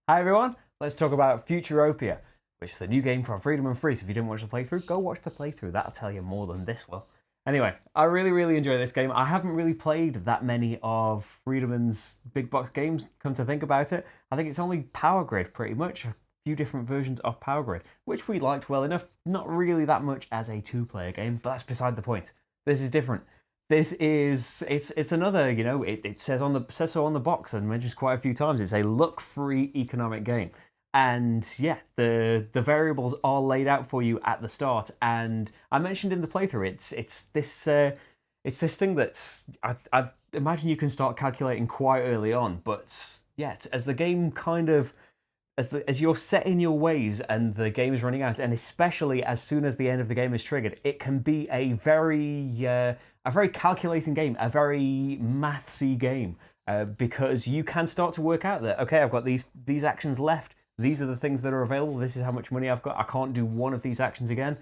Hi everyone, let's talk about Futuropia, which is the new game from Freedom and Freeze. If you didn't watch the playthrough, go watch the playthrough. That'll tell you more than this will. Anyway, I really enjoy this game. I haven't really played that many of Freedom's big box games, come to think about it. I think it's only Power Grid, pretty much. A few different versions of Power Grid, which we liked well enough. Not really that much as a two-player game, but that's beside the point. This is different. This is it's another, it says so on the box and mentions quite a few times. It's a luck-free economic game. And yeah, the variables are laid out for you at the start. And I mentioned in the playthrough, it's this thing that's I imagine you can start calculating quite early on. But yeah, as the game kind of as you're set in your ways and the game is running out, and especially as soon as the end of the game is triggered, it can be a very calculating game, a very mathsy game, because you can start to work out that, okay, I've got these actions left. These are the things that are available. This is how much money I've got. I can't do one of these actions again.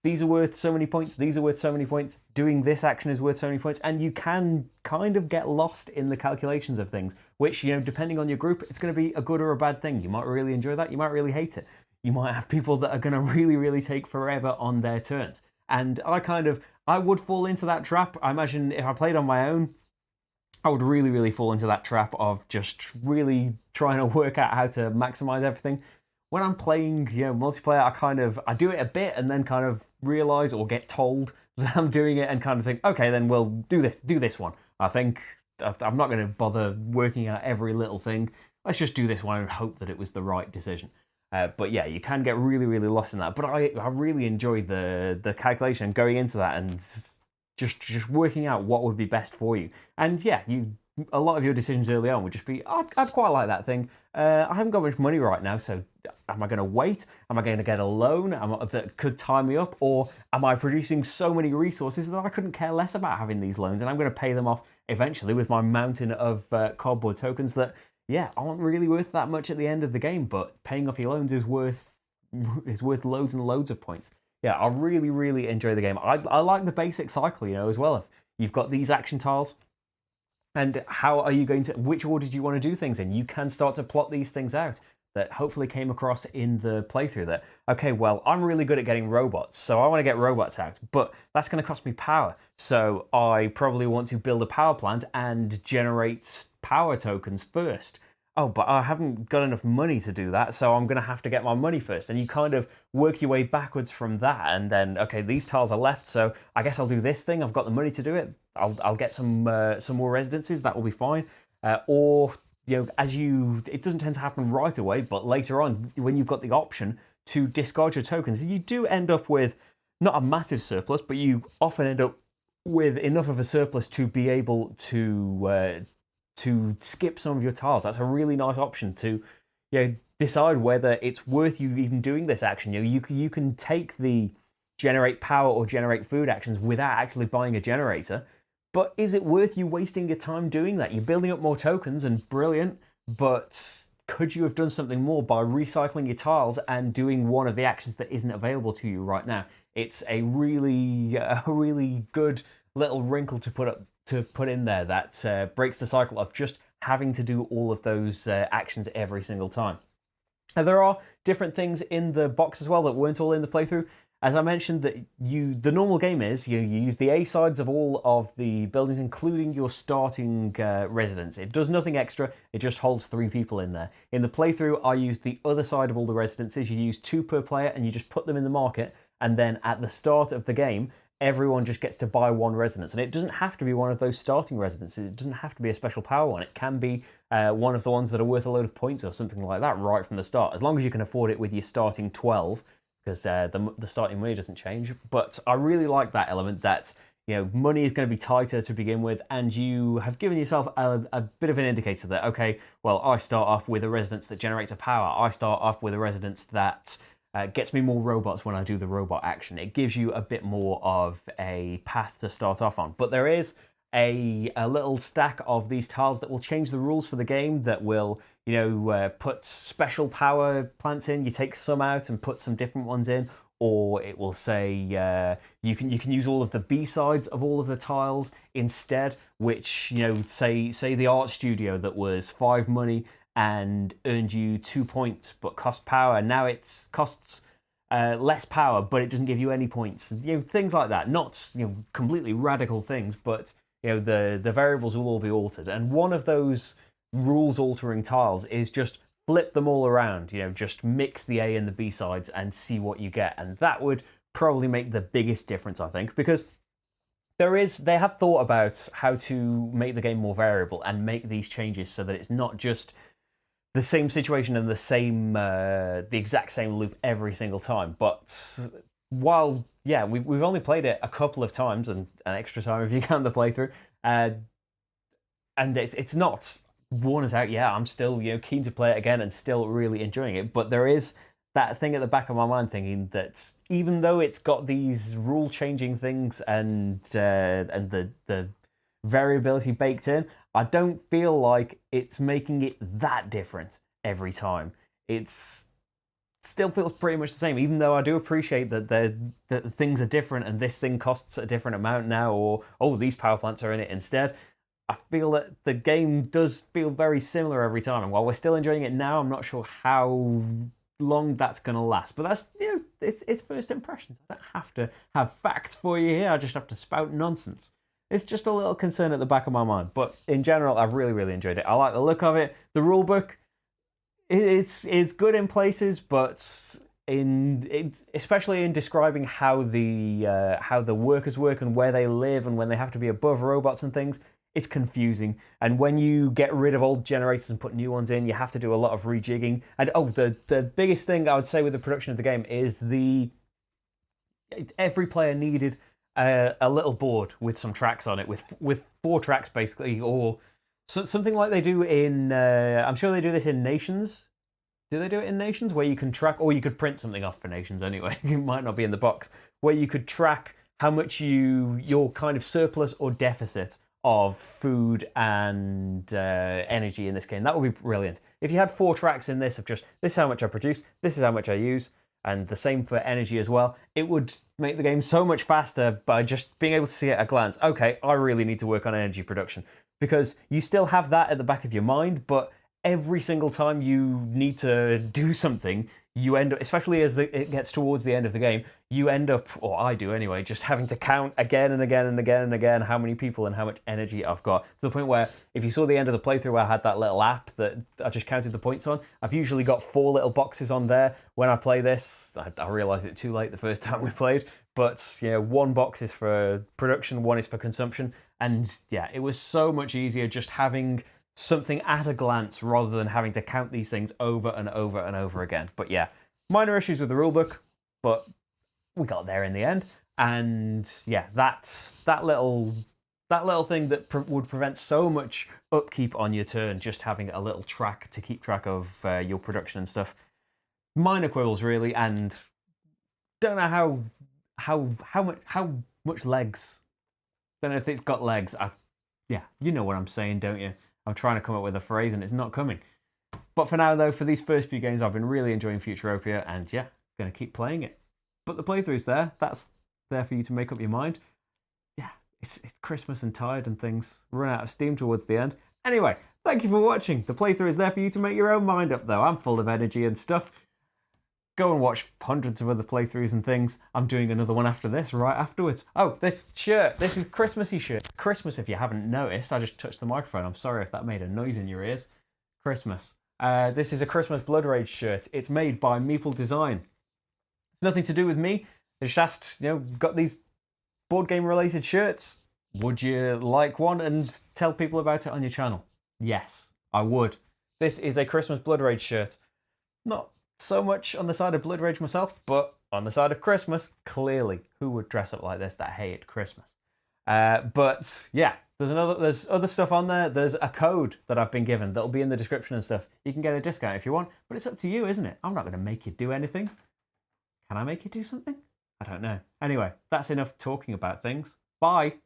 These are worth so many points. These are worth so many points. Doing this action is worth so many points. And you can kind of get lost in the calculations of things, which, depending on your group, it's going to be a good or a bad thing. You might really enjoy that. You might really hate it. You might have people that are going to really take forever on their turns. And I would fall into that trap. I imagine if I played on my own, I would really fall into that trap of just really trying to work out how to maximize everything. When I'm playing, multiplayer, I do it a bit and then kind of realize or get told that I'm doing it and kind of think, okay, then we'll do this one. I think I'm not going to bother working out every little thing. Let's just do this one and hope that it was the right decision. But yeah, you can get really lost in that. But I really enjoy the calculation going into that and just working out what would be best for you. And yeah, a lot of your decisions early on would just be, I'd quite like that thing. I haven't got much money right now, so am I going to wait? Am I going to get a loan that could tie me up? Or am I producing so many resources that I couldn't care less about having these loans and I'm going to pay them off eventually with my mountain of cardboard tokens that, yeah, aren't really worth that much at the end of the game, but paying off your loans is worth loads and loads of points. Yeah, I really enjoy the game. I like the basic cycle, as well. If you've got these action tiles, and how are you going to, which order do you want to do things in? You can start to plot these things out. That hopefully came across in the playthrough that, okay, well, I'm really good at getting robots, so I want to get robots out, but that's going to cost me power. So I probably want to build a power plant and generate power tokens first. Oh, but I haven't got enough money to do that, so I'm going to have to get my money first. And you kind of work your way backwards from that, and then, okay, these tiles are left, so I guess I'll do this thing. I've got the money to do it. I'll get some more residences. That will be fine. Or it doesn't tend to happen right away, but later on, when you've got the option to discard your tokens, you do end up with not a massive surplus, but you often end up with enough of a surplus to be able to skip some of your tiles. That's a really nice option to decide whether it's worth you even doing this action. You can take the generate power or generate food actions without actually buying a generator. But is it worth you wasting your time doing that? You're building up more tokens and brilliant, but could you have done something more by recycling your tiles and doing one of the actions that isn't available to you right now? It's a really good little wrinkle to put in there that breaks the cycle of just having to do all of those actions every single time. And there are different things in the box as well that weren't all in the playthrough. As I mentioned, the normal game is you use the A sides of all of the buildings, including your starting residence. It does nothing extra. It just holds 3 people in there. In the playthrough, I used the other side of all the residences. You use 2 per player, and you just put them in the market. And then at the start of the game, everyone just gets to buy 1 residence. And it doesn't have to be one of those starting residences. It doesn't have to be a special power one. It can be one of the ones that are worth a load of points or something like that right from the start, as long as you can afford it with your starting 12. Because the starting money doesn't change. But I really like that element that money is going to be tighter to begin with, and you have given yourself a bit of an indicator that, okay, well, I start off with a residence that generates a power. I start off with a residence that gets me more robots when I do the robot action. It gives you a bit more of a path to start off on. But there is a little stack of these tiles that will change the rules for the game, that will put special power plants in. You take some out and put some different ones in, or it will say you can use all of the B sides of all of the tiles instead. Which say the art studio that was 5 money and earned you 2 points but cost power. Now it costs less power, but it doesn't give you any points. Things like that. Not completely radical things, but the variables will all be altered. And one of those rules altering tiles is just flip them all around. Just mix the A and the B sides and see what you get. And that would probably make the biggest difference, I think, because they have thought about how to make the game more variable and make these changes so that it's not just the same situation and the exact same loop every single time. But while we've only played it a couple of times, and an extra time if you count the playthrough, and it's not worn us out. Yeah, I'm still keen to play it again and still really enjoying it. But there is that thing at the back of my mind thinking that even though it's got these rule changing things and the variability baked in, I don't feel like it's making it that different every time. It's still feels pretty much the same, even though I do appreciate that things are different and this thing costs a different amount now, or these power plants are in it instead. I feel that the game does feel very similar every time, and while we're still enjoying it now, I'm not sure how long that's going to last. But that's it's first impressions. I don't have to have facts for you here. I just have to spout nonsense. It's just a little concern at the back of my mind. But in general, I've really, really enjoyed it. I like the look of it. The rulebook, it's good in places, but especially in describing how the workers work and where they live and when they have to be above robots and things, it's confusing. And when you get rid of old generators and put new ones in, you have to do a lot of rejigging. And the biggest thing I would say with the production of the game is every player needed a little board with some tracks on it, with 4 tracks basically, or something like they do in. I'm sure they do this in Nations. Do they do it in Nations where you can track, or you could print something off for Nations anyway? It might not be in the box, where you could track how much your kind of surplus or deficit of food and energy in this game. That would be brilliant. If you had 4 tracks in this of just this is how much I produce, this is how much I use, and the same for energy as well, it would make the game so much faster by just being able to see at a glance, okay, I really need to work on energy production. Because you still have that at the back of your mind, but every single time you need to do something, you end up, especially as it gets towards the end of the game, you end up, or I do anyway, just having to count again and again and again and again how many people and how much energy I've got. To the point where, if you saw the end of the playthrough where I had that little app that I just counted the points on, I've usually got 4 little boxes on there. When I play this, I realised it too late the first time we played, but 1 box is for production, 1 is for consumption, and yeah, it was so much easier just having something at a glance rather than having to count these things over and over and over again. But yeah, minor issues with the rulebook, but we got there in the end. And yeah, that's that little thing that would prevent so much upkeep on your turn, just having a little track to keep track of your production and stuff. Minor quibbles really, and don't know how much legs. Don't know if it's got legs. Yeah, you know what I'm saying, don't you? I'm trying to come up with a phrase and it's not coming. But for now, though, for these first few games, I've been really enjoying Futuropia, and yeah, going to keep playing it. But the playthrough's there. That's there for you to make up your mind. Yeah, it's Christmas and tired and things. Run out of steam towards the end. Anyway, thank you for watching. The playthrough is there for you to make your own mind up, though. I'm full of energy and stuff. Go and watch hundreds of other playthroughs and things. I'm doing another one after this, right afterwards. Oh, this shirt. This is a Christmassy shirt. Christmas, if you haven't noticed. I just touched the microphone. I'm sorry if that made a noise in your ears. Christmas. This is a Christmas Blood Rage shirt. It's made by Meeple Design. It's nothing to do with me. They just asked, got these board game related shirts. Would you like one and tell people about it on your channel? Yes, I would. This is a Christmas Blood Rage shirt. Not so much on the side of Blood Rage myself, but on the side of Christmas, clearly, who would dress up like this that hate Christmas? But yeah, there's other stuff on there. There's a code that I've been given that'll be in the description and stuff. You can get a discount if you want, but it's up to you, isn't it? I'm not going to make you do anything. Can I make you do something? I don't know. Anyway, that's enough talking about things. Bye.